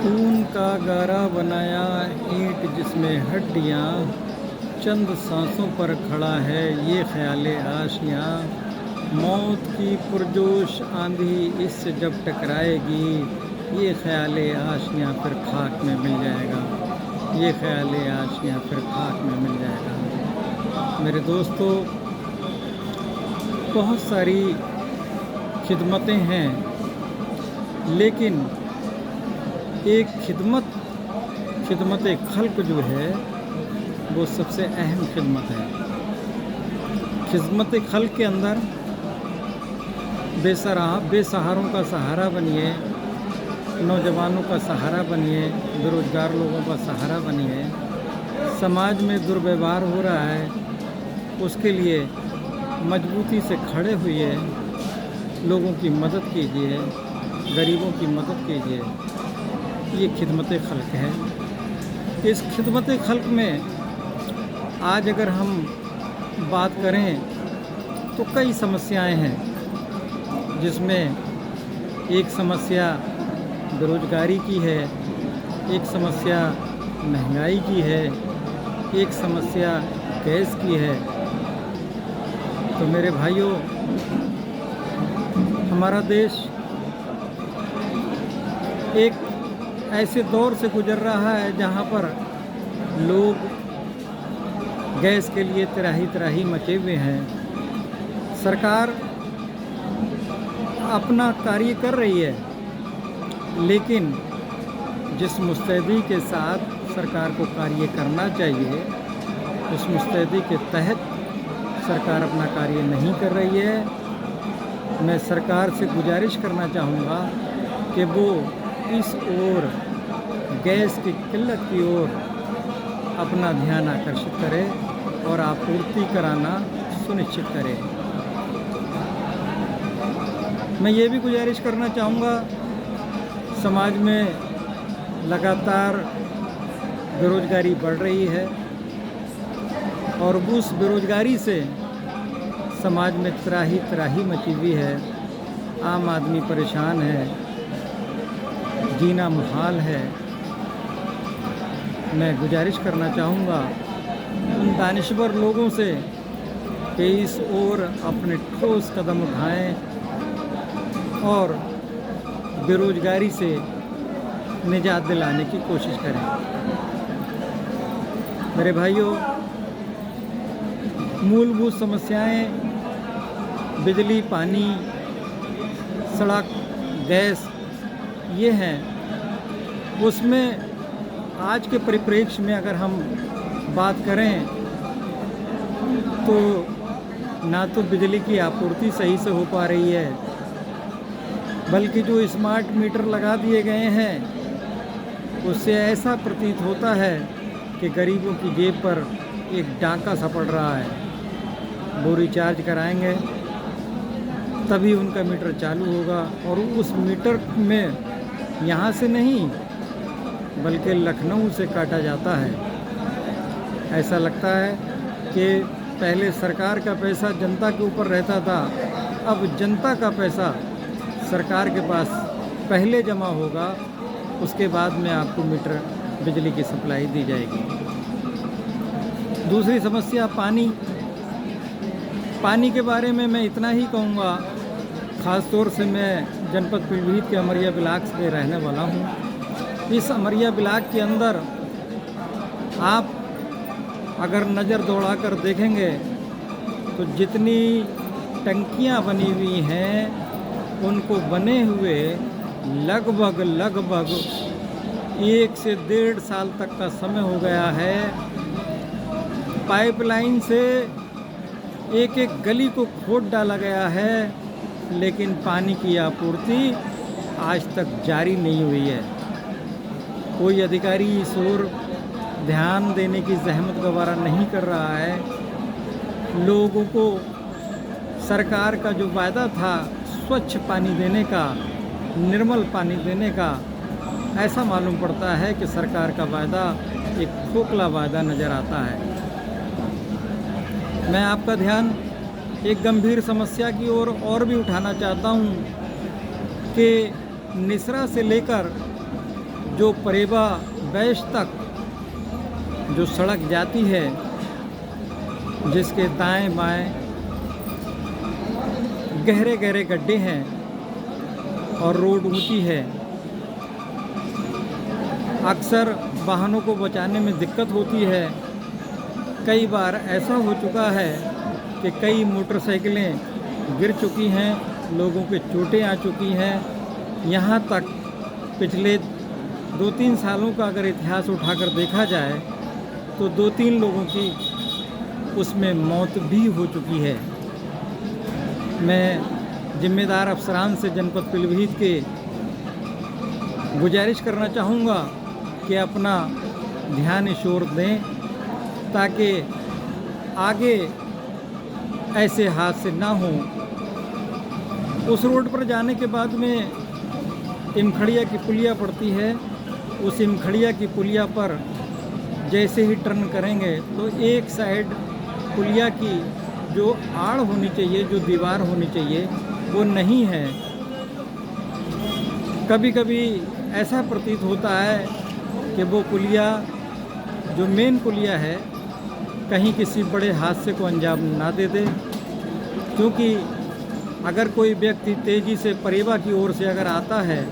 खून का गारा बनाया ईंट जिसमें हड्डियाँ, चंद सांसों पर खड़ा है ये ख्याल आशियाँ। मौत की पुरजोश आंधी इससे जब टकराएगी, ये ख्याल आशियाँ फिर खाक में मिल जाएगा, ये ख्याल आशियाँ फिर खाक में मिल जाएगा। मेरे दोस्तों, बहुत सारी खिदमतें हैं, लेकिन एक खिदमत खल्क जो है वो सबसे अहम खिदमत है। खिदमत खल्क के अंदर बेसहारों का सहारा बनिए, नौजवानों का सहारा बनिए, बेरोज़गार लोगों का सहारा बनिए। समाज में दुर्व्यवहार हो रहा है, उसके लिए मजबूती से खड़े हुए लोगों की मदद कीजिए, गरीबों की मदद कीजिए। ये खिदमत खल्क है। इस खिदमत खल्क में आज अगर हम बात करें तो कई समस्याएं हैं, जिसमें एक समस्या बेरोजगारी की है, एक समस्या महंगाई की है, एक समस्या गैस की है। तो मेरे भाइयों, हमारा देश एक ऐसे दौर से गुजर रहा है जहां पर लोग गैस के लिए त्राही मचे हुए हैं। सरकार अपना कार्य कर रही है, लेकिन जिस मुस्तैदी के साथ सरकार को कार्य करना चाहिए, उस मुस्तैदी के तहत सरकार अपना कार्य नहीं कर रही है। मैं सरकार से गुजारिश करना चाहूँगा कि वो इस ओर, गैस की किल्लत की ओर अपना ध्यान आकर्षित करे और आपूर्ति कराना सुनिश्चित करे। मैं ये भी गुजारिश करना चाहूँगा, समाज में लगातार बेरोजगारी बढ़ रही है और उस बेरोजगारी से समाज में त्राही मची हुई है। आम आदमी परेशान है, जीना मुहाल है। मैं गुजारिश करना चाहूँगा उन दानिशवर लोगों से कि इस ओर अपने ठोस कदम उठाएं और बेरोजगारी से निजात दिलाने की कोशिश करें। मेरे भाइयों, मूलभूत समस्याएं बिजली, पानी, सड़क, गैस ये हैं। उसमें आज के परिप्रेक्ष्य में अगर हम बात करें तो ना तो बिजली की आपूर्ति सही से हो पा रही है, बल्कि जो स्मार्ट मीटर लगा दिए गए हैं उससे ऐसा प्रतीत होता है कि गरीबों की जेब पर एक डाका सा पड़ रहा है। वो रिचार्ज कराएंगे तभी उनका मीटर चालू होगा, और उस मीटर में यहाँ से नहीं बल्कि लखनऊ से काटा जाता है। ऐसा लगता है कि पहले सरकार का पैसा जनता के ऊपर रहता था, अब जनता का पैसा सरकार के पास पहले जमा होगा, उसके बाद में आपको मीटर बिजली की सप्लाई दी जाएगी। दूसरी समस्या पानी के बारे में मैं इतना ही कहूँगा। ख़ास तौर से मैं जनपद पीलीभीत के अमरिया ब्लॉक से रहने वाला हूँ। इस अमरिया ब्लॉक के अंदर आप अगर नज़र दौड़ा कर देखेंगे तो जितनी टंकियाँ बनी हुई हैं उनको बने हुए लगभग 1 से 1.5 साल तक का समय हो गया है। पाइपलाइन से एक गली को खोद डाला गया है, लेकिन पानी की आपूर्ति आज तक जारी नहीं हुई है। कोई अधिकारी इस ओर ध्यान देने की ज़हमत गवारा नहीं कर रहा है। लोगों को सरकार का जो वायदा था स्वच्छ पानी देने का, निर्मल पानी देने का, ऐसा मालूम पड़ता है कि सरकार का वायदा एक खोखला वायदा नज़र आता है। मैं आपका ध्यान एक गंभीर समस्या की ओर और भी उठाना चाहता हूँ कि निसरा से लेकर जो परेबा बैश तक जो सड़क जाती है, जिसके दाएं बाएं गहरे गहरे गड्ढे हैं और रोड ऊंची है, अक्सर वाहनों को बचाने में दिक्कत होती है। कई बार ऐसा हो चुका है कि कई मोटरसाइकिलें गिर चुकी हैं, लोगों के चोटें आ चुकी हैं। यहाँ तक पिछले 2-3 सालों का अगर इतिहास उठाकर देखा जाए तो 2-3 लोगों की उसमें मौत भी हो चुकी है। मैं जिम्मेदार अफसरान से जनपद पीलीभीत के गुजारिश करना चाहूँगा कि अपना ध्यान इस ओर दें ताकि आगे ऐसे हादसे ना हों। उस रोड पर जाने के बाद में इमखड़िया की पुलिया पड़ती है। उस इमखड़िया की पुलिया पर जैसे ही टर्न करेंगे तो एक साइड पुलिया की जो आड़ होनी चाहिए, जो दीवार होनी चाहिए, वो नहीं है। कभी कभी ऐसा प्रतीत होता है कि वो पुलिया जो मेन पुलिया है कहीं किसी बड़े हादसे को अंजाम ना दे दे, क्योंकि अगर कोई व्यक्ति तेज़ी से परेबा की ओर से अगर आता है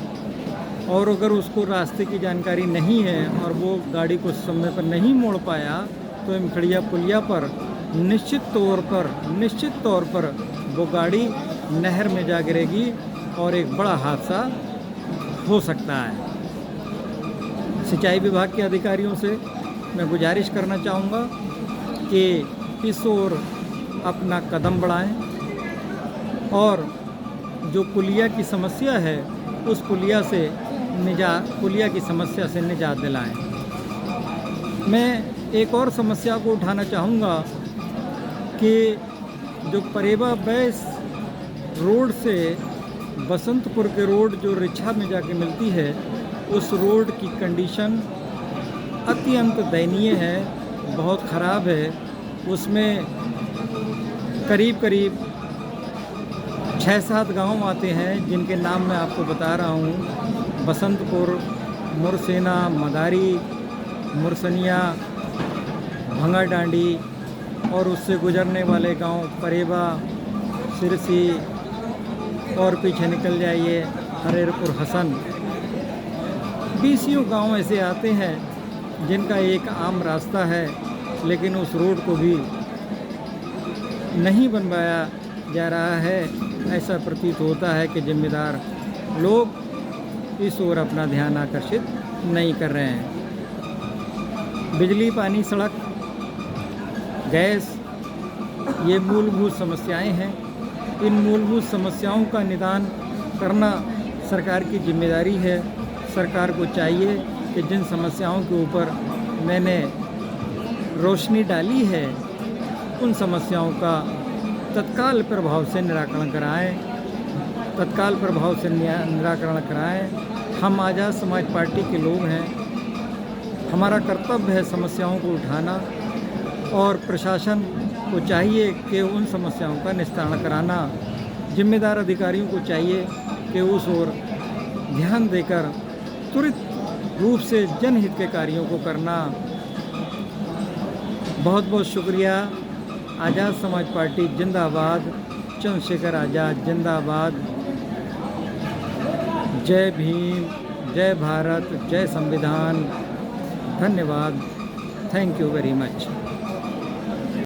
और अगर उसको रास्ते की जानकारी नहीं है और वो गाड़ी को समय पर नहीं मोड़ पाया तो इमखड़िया पुलिया पर निश्चित तौर पर वो गाड़ी नहर में जा गिरेगी और एक बड़ा हादसा हो सकता है। सिंचाई विभाग के अधिकारियों से मैं गुजारिश करना चाहूँगा कि इस ओर अपना कदम बढ़ाएं और जो पुलिया की समस्या है उस पुलिया की समस्या से निजात दिलाएं। मैं एक और समस्या को उठाना चाहूँगा कि जो परेबा बैस रोड से बसंतपुर के रोड जो रिछा में जाके मिलती है, उस रोड की कंडीशन अत्यंत दयनीय है, बहुत ख़राब है। उसमें करीब 6-7 गांव आते हैं जिनके नाम मैं आपको बता रहा हूँ। बसंतपुर, मुरसेना, मदारी, मुरसनिया, भंगाडांडी और उससे गुजरने वाले गांव परेबा, सिरसी और पीछे निकल जाइए हरेरपुर, हसन। 20 गांव ऐसे आते हैं जिनका एक आम रास्ता है, लेकिन उस रोड को भी नहीं बनवाया जा रहा है। ऐसा प्रतीत होता है कि जिम्मेदार लोग इस ओर अपना ध्यान आकर्षित नहीं कर रहे हैं। बिजली, पानी, सड़क, गैस, ये मूलभूत समस्याएं हैं। इन मूलभूत समस्याओं का निदान करना सरकार की जिम्मेदारी है। सरकार को चाहिए कि जिन समस्याओं के ऊपर मैंने रोशनी डाली है उन समस्याओं का तत्काल प्रभाव से निराकरण कराएं। हम आज़ाद समाज पार्टी के लोग हैं, हमारा कर्तव्य है समस्याओं को उठाना और प्रशासन को चाहिए कि उन समस्याओं का निस्तारण कराना। जिम्मेदार अधिकारियों को चाहिए कि उस ओर ध्यान देकर त्वरित रूप से जनहित के कार्यों को करना। बहुत बहुत शुक्रिया। आज़ाद समाज पार्टी जिंदाबाद, चंद्रशेखर आज़ाद जिंदाबाद। जय भीम, जय भारत, जय संविधान। धन्यवाद। Thank you very much.